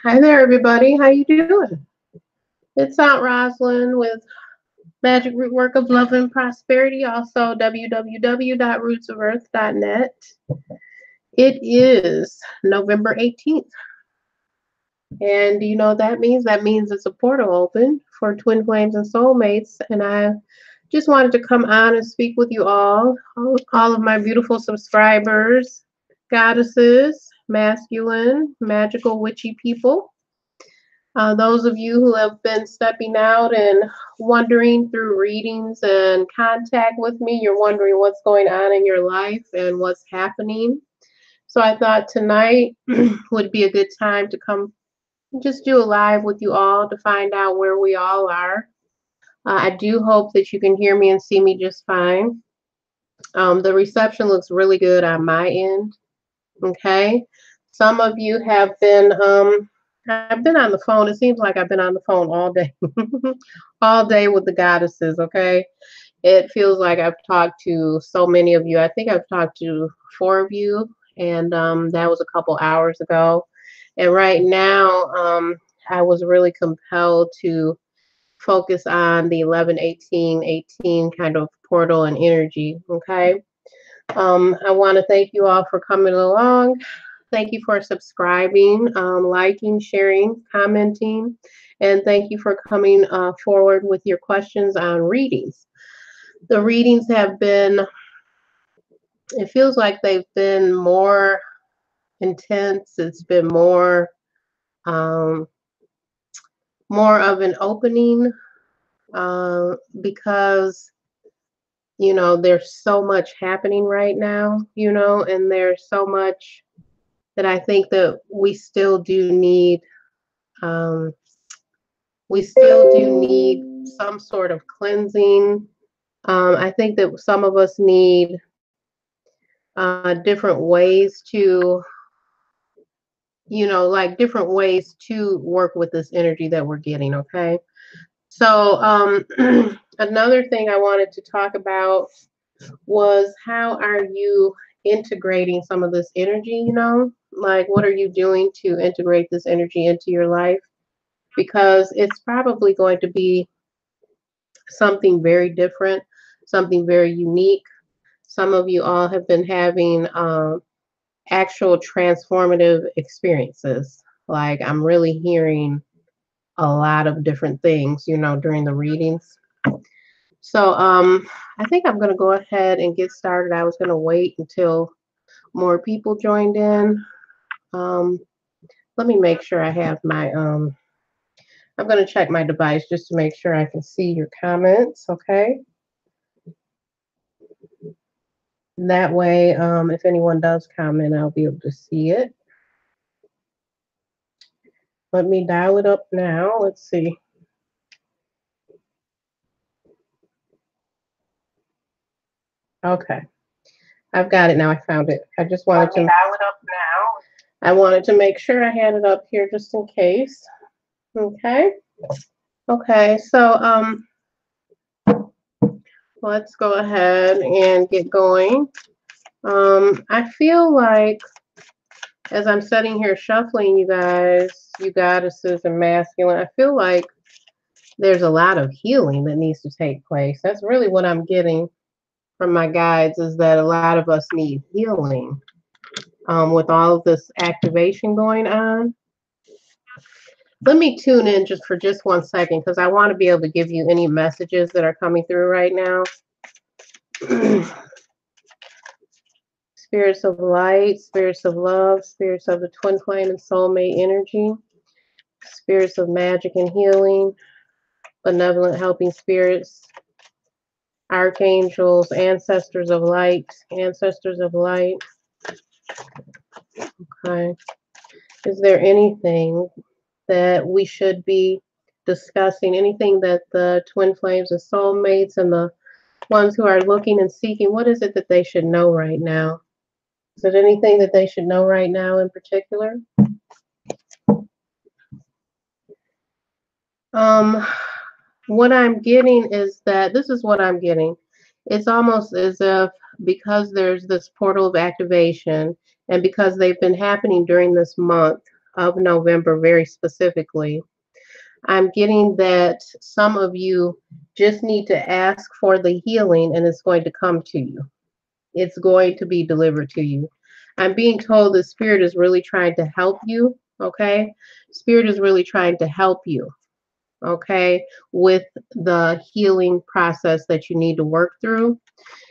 Hi there, everybody. How you doing? It's Aunt Rosalind with Magic Root Work of Love and Prosperity, also www.rootzofearth.net. It is November 18th. And do you know what that means? That means it's a portal open for Twin Flames and Soulmates. And I just wanted to come on and speak with you all of my beautiful subscribers, goddesses, masculine, magical, witchy people. Those of you who have been stepping out and wondering through readings and contact with me, you're wondering what's going on in your life and what's happening. So I thought tonight would be a good time to come just do a live with you all to find out where we all are. I do hope that you can hear me and see me just fine. The reception looks really good on my end. Okay. Some of you have been I've been on the phone. It seems like I've been on the phone all day, all day with the goddesses. Okay. It feels like I've talked to so many of you. I think I've talked to 4 of you, and that was a couple hours ago. And right now, I was really compelled to focus on the 11-18-18 kind of portal and energy. Okay. I want to thank you all for coming along. Thank you for subscribing, liking, sharing, commenting, and thank you for coming forward with your questions on readings. The readings have been, it feels like they've been more intense. It's been more of an opening because, you know, there's so much happening right now, you know, and there's so much that I think that we still do need some sort of cleansing. I think that some of us need different ways to, you know, like different ways to work with this energy that we're getting, okay? So another thing I wanted to talk about was how are you integrating some of this energy, you know? Like what are you doing to integrate this energy into your life? Because it's probably going to be something very different, something very unique. Some of you all have been having actual transformative experiences. Like I'm really hearing a lot of different things, you know, during the readings. So I think I'm going to go ahead and get started. I was going to wait until more people joined in. Let me make sure I have my, I'm going to check my device just to make sure I can see your comments, okay? That way, if anyone does comment, I'll be able to see it. Let me dial it up now. Let's see. Okay. I've got it now. I found it. I just wanted to dial it up now. I wanted to make sure I had it up here just in case. Okay. Okay. So let's go ahead and get going. I feel like as I'm sitting here shuffling you guys, you goddesses and masculine, I feel like there's a lot of healing that needs to take place. That's really what I'm getting from my guides, is that a lot of us need healing with all of this activation going on. Let me tune in just for 1 second because I want to be able to give you any messages that are coming through right now. Spirits of light, spirits of love, spirits of the twin flame and soulmate energy, spirits of magic and healing, benevolent helping spirits, archangels, ancestors of light, ancestors of light. Okay. Is there anything that we should be discussing? Anything that the twin flames and soulmates and the ones who are looking and seeking, what is it that they should know right now? Is there anything that they should know right now in particular? What I'm getting is that this is what I'm getting. It's almost as if because there's this portal of activation and because they've been happening during this month, of November very specifically. I'm getting that some of you just need to ask for the healing and it's going to come to you. It's going to be delivered to you. I'm being told the Spirit is really trying to help you, okay? Spirit is really trying to help you, okay, with the healing process that you need to work through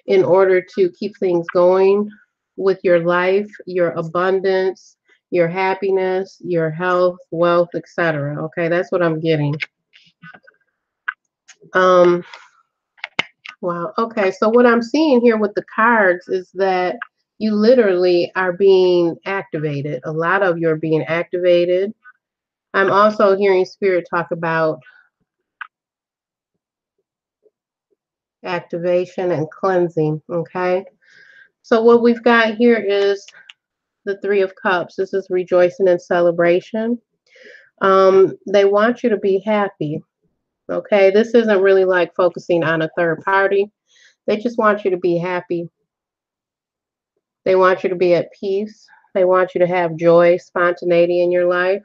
in order to keep things going with your life, your abundance, your happiness, your health, wealth, etc. Okay, that's what I'm getting. Um, wow. Okay, so what I'm seeing here with the cards is that you literally are being activated. A lot of you are being activated. I'm also hearing Spirit talk about activation and cleansing. Okay, so what we've got here is the Three of Cups. This is rejoicing and celebration. They want you to be happy. Okay, this isn't really like focusing on a third party. They just want you to be happy. They want you to be at peace. They want you to have joy, spontaneity in your life.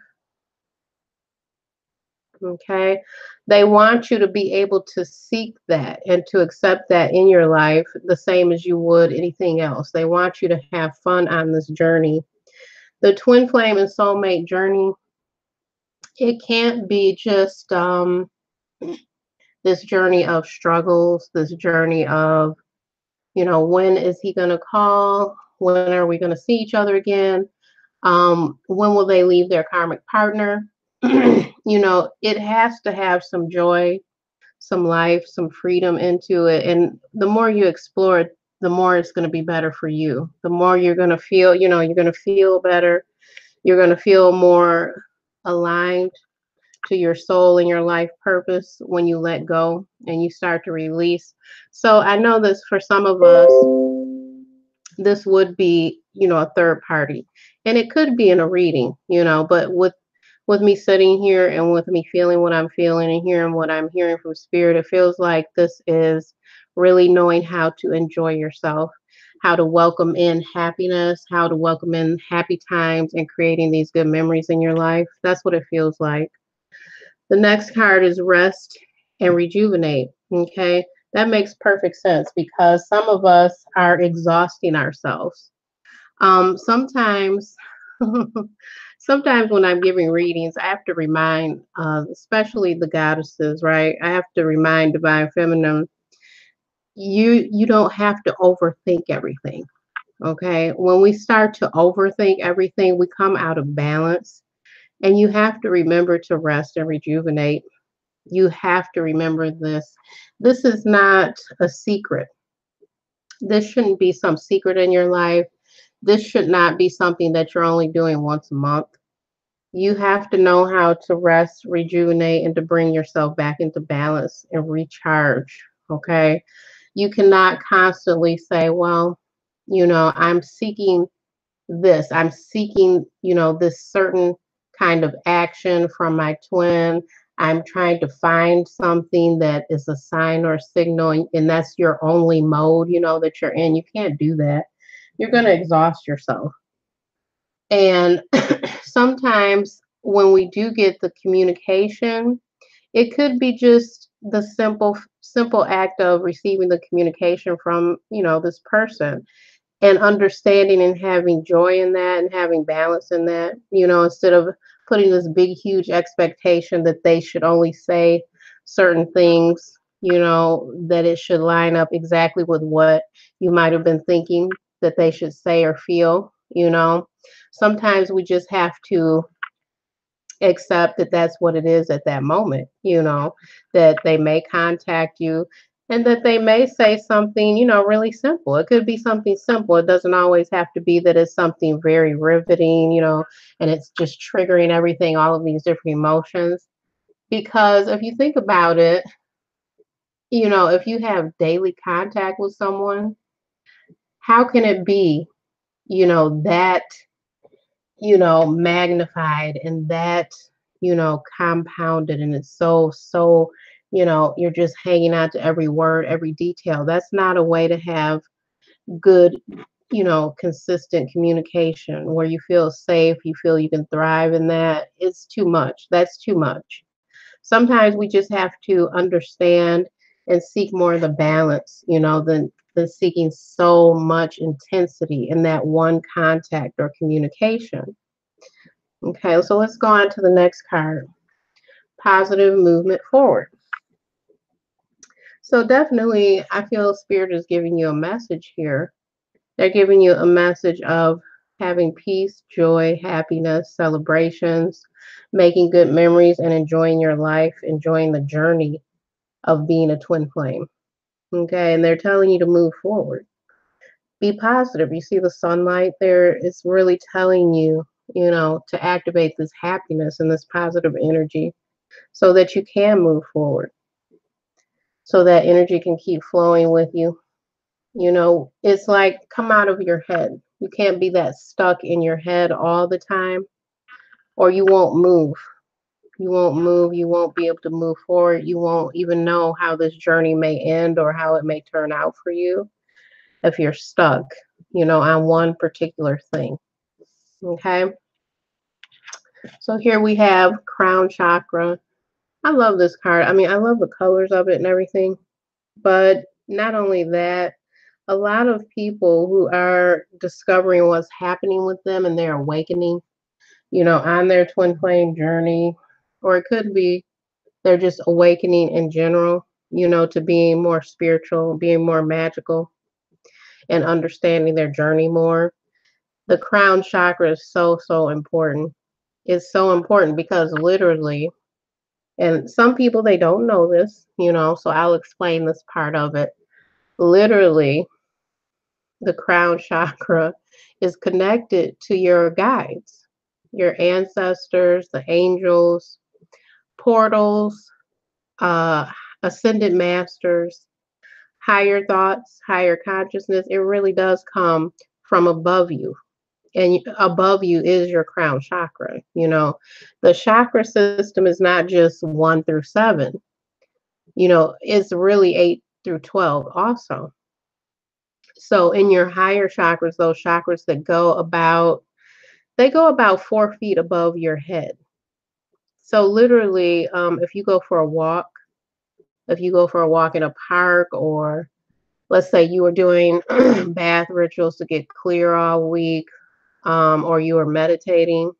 Okay, they want you to be able to seek that and to accept that in your life the same as you would anything else. They want you to have fun on this journey. The twin flame and soulmate journey, it can't be just this journey of struggles, this journey of, when is he going to call? When are we going to see each other again? When will they leave their karmic partner? It has to have some joy, some life, some freedom into it. And the more you explore it, the more it's going to be better for you. The more you're going to feel, you're going to feel better. You're going to feel more aligned to your soul and your life purpose when you let go and you start to release. So I know this for some of us, this would be, a third party. And it could be in a reading, but with me sitting here and with me feeling what I'm feeling and hearing what I'm hearing from Spirit, it feels like this is really knowing how to enjoy yourself, how to welcome in happiness, how to welcome in happy times and creating these good memories in your life. That's what it feels like. The next card is rest and rejuvenate. Okay. That makes perfect sense because some of us are exhausting ourselves. Sometimes, sometimes when I'm giving readings, I have to remind, especially the goddesses, right? I have to remind Divine Feminine, you don't have to overthink everything. Okay. When we start to overthink everything, we come out of balance. And you have to remember to rest and rejuvenate. You have to remember this. This is not a secret. This shouldn't be some secret in your life. This should not be something that you're only doing once a month. You have to know how to rest, rejuvenate, and to bring yourself back into balance and recharge. Okay. You cannot constantly say, well, I'm seeking this. I'm seeking, this certain kind of action from my twin. I'm trying to find something that is a sign or a signal, and that's your only mode, that you're in. You can't do that. You're going to exhaust yourself. And sometimes when we do get the communication, it could be just the simple act of receiving the communication from, this person and understanding and having joy in that and having balance in that, instead of putting this big, huge expectation that they should only say certain things, that it should line up exactly with what you might have been thinking that they should say or feel, Sometimes we just have to accept that that's what it is at that moment, that they may contact you and that they may say something, really simple. It could be something simple. It doesn't always have to be that it's something very riveting, and it's just triggering everything, all of these different emotions. Because if you think about it, if you have daily contact with someone, how can it be, that magnified and that, compounded, and it's so, you're just hanging out to every word, every detail. That's not a way to have good you know, consistent communication where you feel safe, you feel you can thrive in that. It's too much. That's too much. Sometimes we just have to understand and seek more of the balance, you know, than seeking so much intensity in that one contact or communication. Okay, so let's go on to the next card. Positive movement forward. So definitely I feel Spirit is giving you a message here. They're giving you a message of having peace, joy, happiness, celebrations, making good memories, and enjoying your life, enjoying the journey of being a twin flame. Okay, and they're telling you to move forward. Be positive. You see the sunlight there? It's really telling you, you know, to activate this happiness and this positive energy so that you can move forward, so that energy can keep flowing with you. You know, it's like come out of your head. You can't be that stuck in your head all the time, or you won't move. You won't move. You won't be able to move forward. You won't even know how this journey may end or how it may turn out for you if you're stuck, you know, on one particular thing. Okay. So here we have crown chakra. I love this card. I mean, I love the colors of it and everything. But not only that, a lot of people who are discovering what's happening with them and they're awakening, you know, on their twin flame journey, or it could be they're just awakening in general, you know, to being more spiritual, being more magical, and understanding their journey more. The crown chakra is so, so important. It's so important because literally, and some people they don't know this, you know, so I'll explain this part of it. Literally, the crown chakra is connected to your guides, your ancestors, the angels, portals, uh, ascended masters, higher thoughts, higher consciousness. It really does come from above you. And above you is your crown chakra. You know, the chakra system is not just 1 through 7, you know, it's really 8 through 12 also. So in your higher chakras, those chakras that go about 4 feet above your head. So literally, if you go for a walk, if you go for a walk in a park, or let's say you were doing bath rituals to get clear all week, or you are meditating,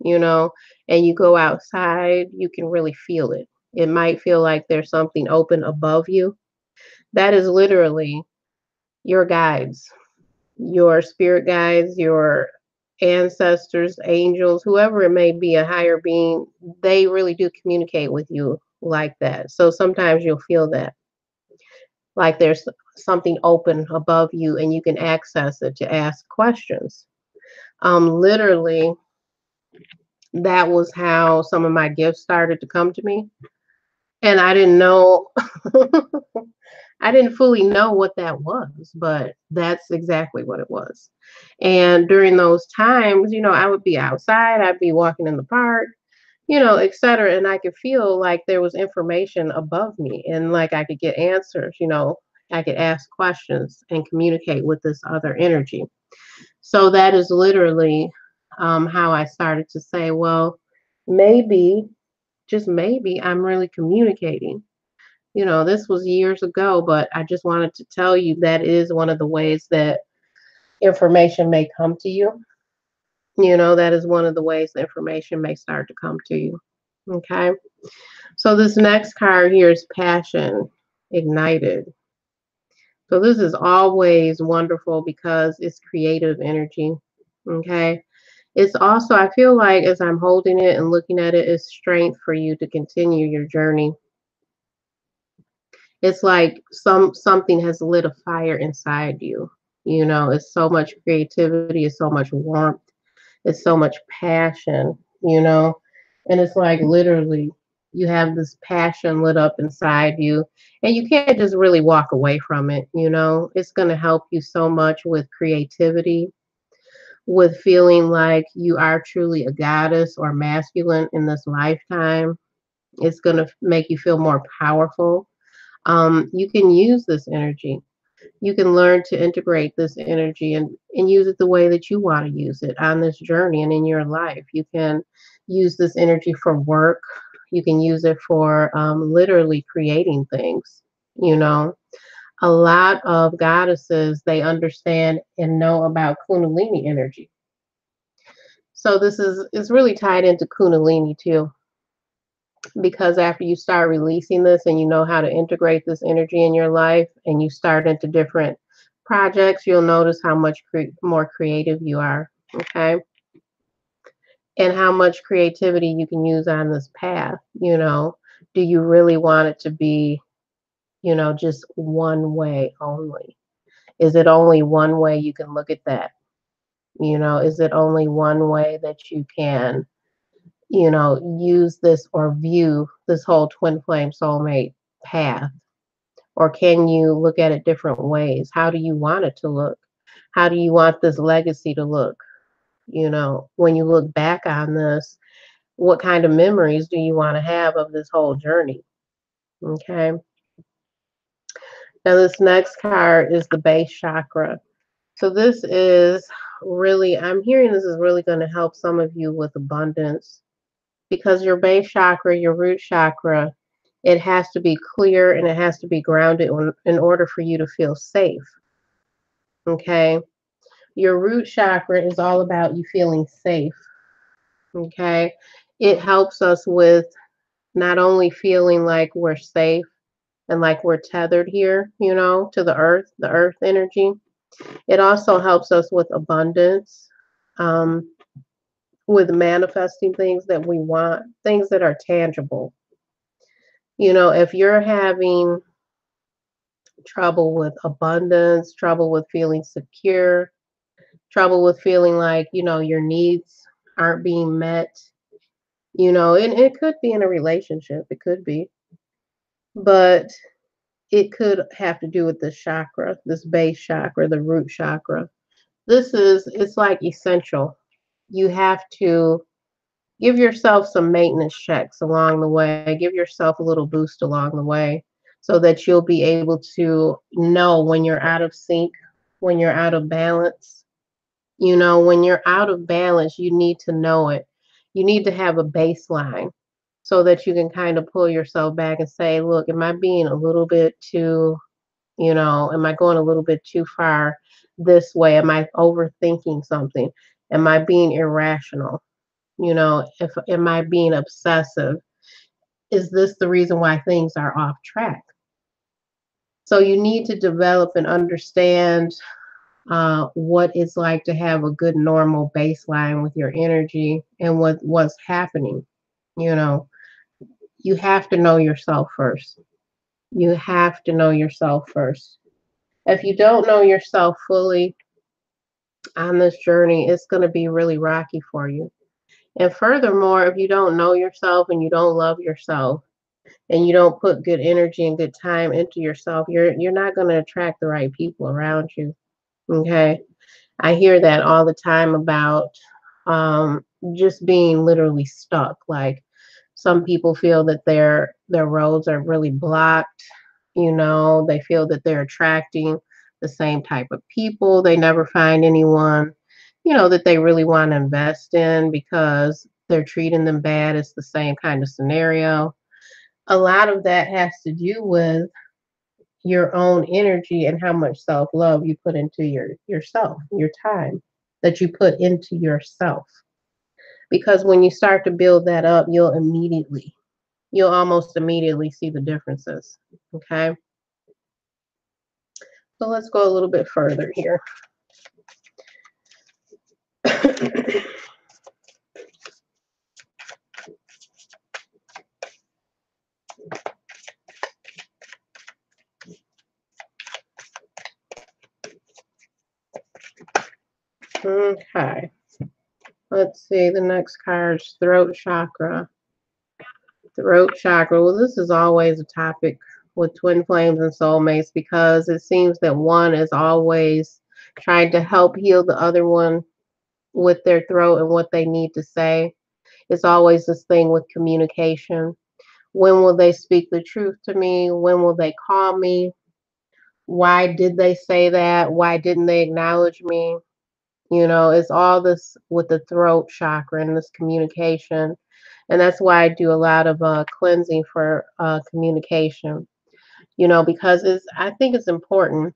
you know, and you go outside, you can really feel it. It might feel like there's something open above you. That is literally your guides, your spirit guides, your ancestors, angels, whoever it may be, a higher being, they really do communicate with you like that. So sometimes you'll feel that, like there's something open above you and you can access it to ask questions. Literally, that was how some of my gifts started to come to me. And I didn't know, I didn't fully know what that was, but that's exactly what it was. And during those times, you know, I would be outside, I'd be walking in the park, you know, etc. And I could feel like there was information above me and like I could get answers, you know, I could ask questions and communicate with this other energy. So that is literally how I started to say, well, maybe, just maybe, I'm really communicating. You know, this was years ago, but I just wanted to tell you that is one of the ways that information may come to you. You know, that is one of the ways the information may start to come to you. Okay. So this next card here is passion ignited. So this is always wonderful because it's creative energy. Okay. It's also, I feel like as I'm holding it and looking at it, it's strength for you to continue your journey. It's like something has lit a fire inside you. You know, it's so much creativity, it's so much warmth, it's so much passion, you know. And it's like literally you have this passion lit up inside you and you can't just really walk away from it, you know. It's going to help you so much with creativity, with feeling like you are truly a goddess or masculine in this lifetime. It's going to make you feel more powerful. You can use this energy. You can learn to integrate this energy and use it the way that you want to use it on this journey and in your life. You can use this energy for work. You can use it for literally creating things. You know, a lot of goddesses, they understand and know about Kundalini energy. So this is really tied into Kundalini too, because after you start releasing this and you know how to integrate this energy in your life and you start into different projects, you'll notice how much more creative you are, okay? And how much creativity you can use on this path, you know. Do you really want it to be, you know, just one way only? Is it only one way you can look at that? You know, is it only one way that you can, you know, use this or view this whole twin flame soulmate path? Or can you look at it different ways? How do you want it to look? How do you want this legacy to look? You know, when you look back on this, what kind of memories do you want to have of this whole journey? Okay. Now, this next card is the base chakra. So, this is really, I'm hearing this is really going to help some of you with abundance, because your base chakra, your root chakra, it has to be clear and it has to be grounded in order for you to feel safe. Okay. Your root chakra is all about you feeling safe. Okay. It helps us with not only feeling like we're safe and like we're tethered here, you know, to the earth energy. It also helps us with abundance, um, with manifesting things that we want, things that are tangible. You know, if you're having trouble with abundance, trouble with feeling secure, trouble with feeling like, you know, your needs aren't being met, you know, and it could be in a relationship, it could be, but it could have to do with this chakra, this base chakra, the root chakra. It's like essential. You have to give yourself some maintenance checks along the way, give yourself a little boost along the way so that you'll be able to know when you're out of sync, when you're out of balance. You know, when you're out of balance, you need to know it. You need to have a baseline so that you can kind of pull yourself back and say, look, am I being a little bit too, you know, am I going a little bit too far this way? Am I overthinking something? Am I being irrational? You know, if am I being obsessive? Is this the reason why things are off track? So you need to develop and understand what it's like to have a good normal baseline with your energy and what's happening. You know, you have to know yourself first. You have to know yourself first. If you don't know yourself fully on this journey, it's going to be really rocky for you. And furthermore, if you don't know yourself and you don't love yourself and you don't put good energy and good time into yourself, you're not going to attract the right people around you. Okay? I hear that all the time about just being literally stuck. Like some people feel that their roads are really blocked. You know, they feel that they're attracting the same type of people. They never find anyone, you know, that they really want to invest in because they're treating them bad. It's the same kind of scenario. A lot of that has to do with your own energy and how much self-love you put into yourself, your time that you put into yourself. Because when you start to build that up, you'll almost immediately see the differences. Okay? So let's go a little bit further here. Okay. Let's see. The next card's throat chakra. Throat chakra. Well, this is always a topic with twin flames and soulmates because it seems that one is always trying to help heal the other one with their throat and what they need to say. It's always this thing with communication. When will they speak the truth to me? When will they call me? Why did they say that? Why didn't they acknowledge me? It's all this with the throat chakra and this communication. And that's why I do a lot of cleansing for communication, because I think it's important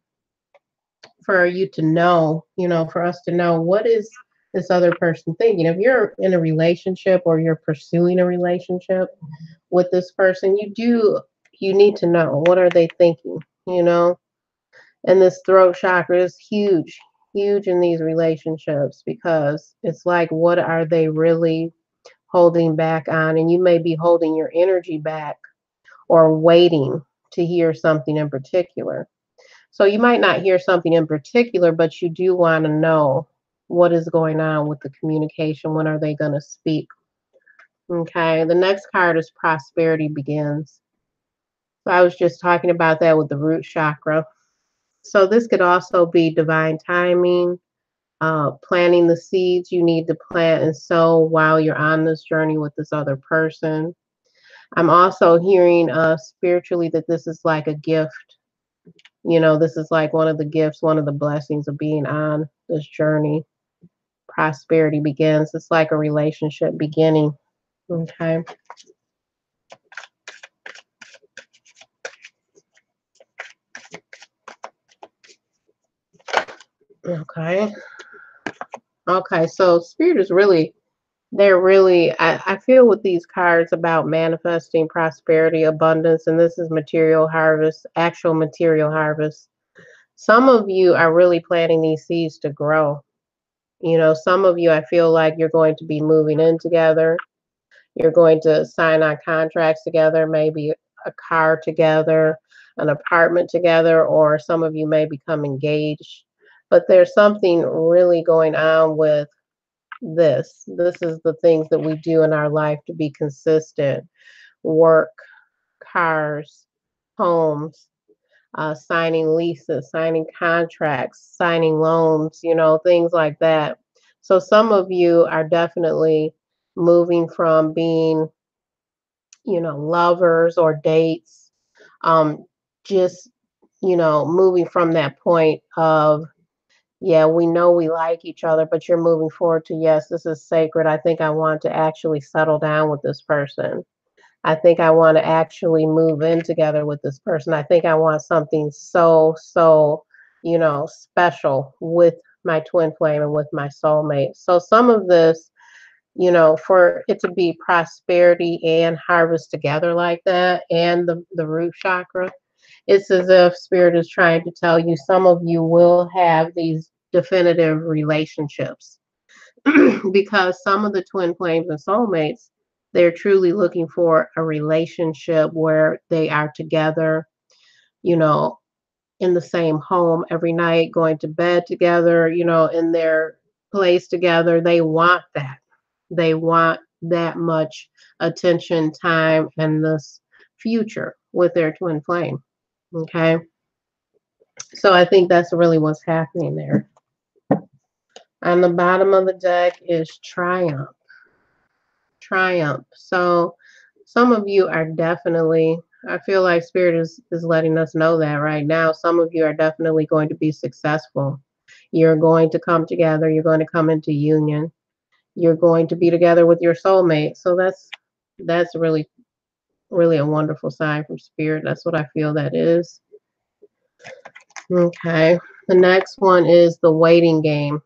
for you to know, for us to know what is this other person thinking. If you're in a relationship or you're pursuing a relationship with this person, you need to know what are they thinking, you know? And this throat chakra is huge, huge in these relationships because it's like, what are they really holding back on? And you may be holding your energy back or waiting to hear something in particular. So you might not hear something in particular, but you do want to know what is going on with the communication. When are they going to speak? Okay. The next card is prosperity begins. So I was just talking about that with the root chakra. So this could also be divine timing, planting the seeds you need to plant and sow while you're on this journey with this other person. I'm also hearing spiritually that this is like a gift. This is like one of the gifts, one of the blessings of being on this journey. Prosperity begins. It's like a relationship beginning. Okay. Okay. Okay. So spirit is really, they're really, I feel with these cards about manifesting prosperity, abundance, and this is material harvest, actual material harvest. Some of you are really planting these seeds to grow. Some of you, I feel like you're going to be moving in together. You're going to sign on contracts together, maybe a car together, an apartment together, or some of you may become engaged. But there's something really going on with this. This is the things that we do in our life to be consistent: work, cars, homes, signing leases, signing contracts, signing loans, things like that. So some of you are definitely moving from being, lovers or dates, um, just, moving from that point of, yeah, we know we like each other, but you're moving forward to, yes, this is sacred. I think I want to actually settle down with this person. I think I want to actually move in together with this person. I think I want something so, special with my twin flame and with my soulmate. So some of this, for it to be prosperity and harvest together like that, and the root chakra, it's as if spirit is trying to tell you some of you will have these definitive relationships because some of the twin flames and soulmates, they're truly looking for a relationship where they are together, you know, in the same home every night, going to bed together, in their place together. They want that. They want that much attention, time, and this future with their twin flame. Okay. So I think that's really what's happening there. On the bottom of the deck is triumph. Triumph. So some of you are definitely, I feel like spirit is letting us know that right now. Some of you are definitely going to be successful. You're going to come together. You're going to come into union. You're going to be together with your soulmate. So that's really, really a wonderful sign from spirit. That's what I feel that is. Okay. The next one is the waiting game.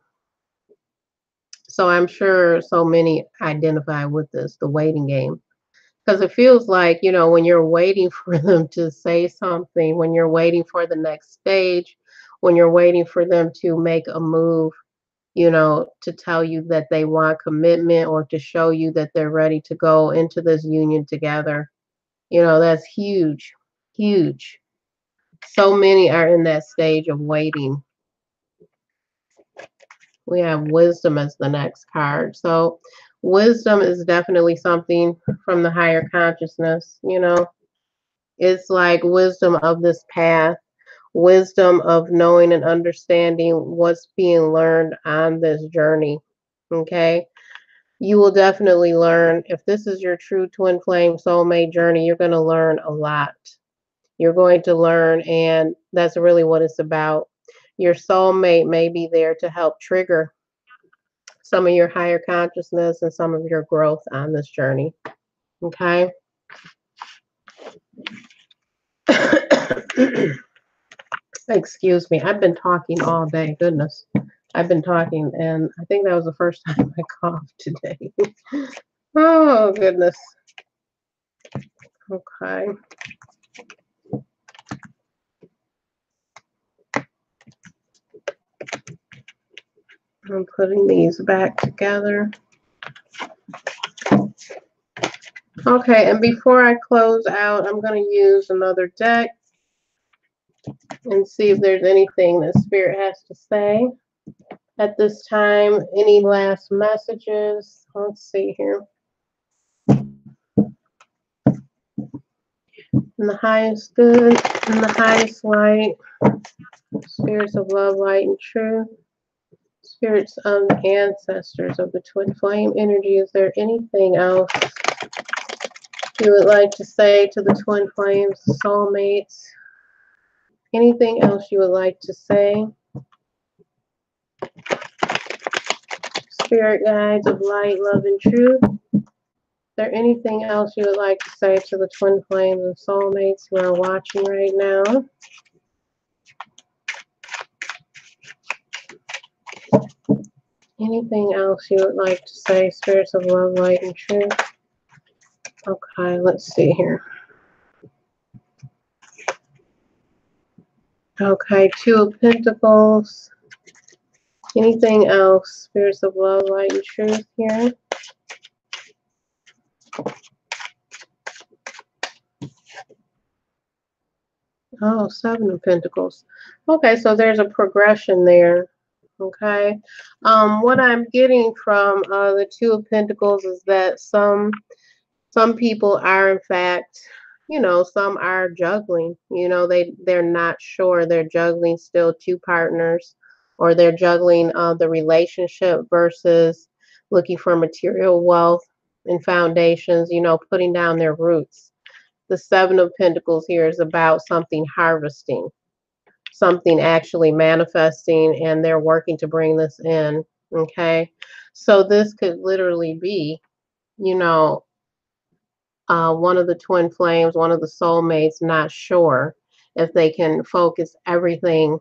So I'm sure so many identify with this, the waiting game. Because it feels like, when you're waiting for them to say something, when you're waiting for the next stage, when you're waiting for them to make a move, to tell you that they want commitment or to show you that they're ready to go into this union together. That's huge, huge. So many are in that stage of waiting. We have wisdom as the next card. So wisdom is definitely something from the higher consciousness. It's like wisdom of this path, wisdom of knowing and understanding what's being learned on this journey. Okay. You will definitely learn. If this is your true twin flame soulmate journey, you're going to learn a lot. You're going to learn, and that's really what it's about. Your soulmate may be there to help trigger some of your higher consciousness and some of your growth on this journey. Okay. Excuse me. I've been talking all day. Goodness. I've been talking, and I think that was the first time I coughed today. Oh, goodness. Okay. I'm putting these back together. Okay, and before I close out, I'm going to use another deck and see if there's anything that Spirit has to say at this time. Any last messages? Let's see here. In the highest good, in the highest light, spirits of love, light, and truth, spirits of the ancestors of the twin flame energy, is there anything else you would like to say to the twin flames, soulmates? Anything else you would like to say? Spirit guides of light, love, and truth. Is there anything else you would like to say to the twin flames and soulmates who are watching right now? Anything else you would like to say, spirits of love, light, and truth? Okay, let's see here. Okay, Two of Pentacles. Anything else, spirits of love, light, and truth here? Oh, Seven of Pentacles. Okay, so there's a progression there. Okay. What I'm getting from the Two of Pentacles is that some people are, in fact, you know, some are juggling. You know, they're not sure. They're juggling still two partners, or they're juggling the relationship versus looking for material wealth and foundations, you know, putting down their roots. The Seven of Pentacles here is about something harvesting, something actually manifesting, and they're working to bring this in. Okay. So this could literally be, you know, one of the twin flames, one of the soulmates, not sure if they can focus everything,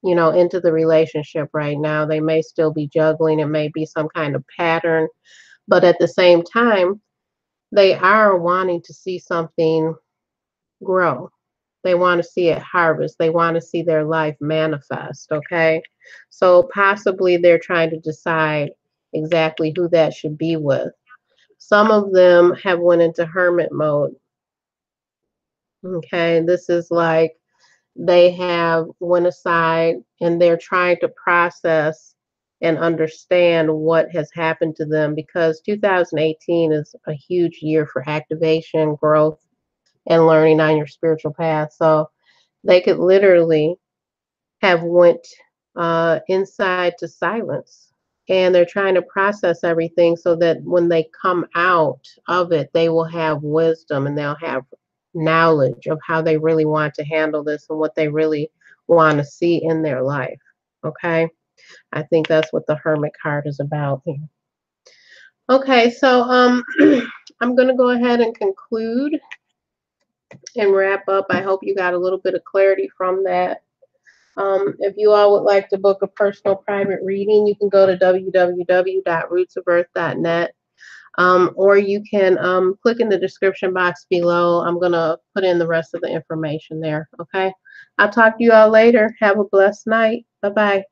you know, into the relationship right now. They may still be juggling. It may be some kind of pattern, but at the same time, they are wanting to see something grow. They want to see it harvest. They want to see their life manifest. Okay. So possibly they're trying to decide exactly who that should be with. Some of them have went into hermit mode. Okay. This is like they have went aside and they're trying to process and understand what has happened to them, because 2018 is a huge year for activation, growth, and learning on your spiritual path. So they could literally have went inside to silence, and they're trying to process everything so that when they come out of it, they will have wisdom and they'll have knowledge of how they really want to handle this and what they really want to see in their life. Okay. I think that's what the Hermit card is about here. Okay, so I'm going to go ahead and conclude and wrap up. I hope you got a little bit of clarity from that. If you all would like to book a personal private reading, you can go to www.rootzofearth.net, or you can click in the description box below. I'm going to put in the rest of the information there. Okay. I'll talk to you all later. Have a blessed night. Bye-bye.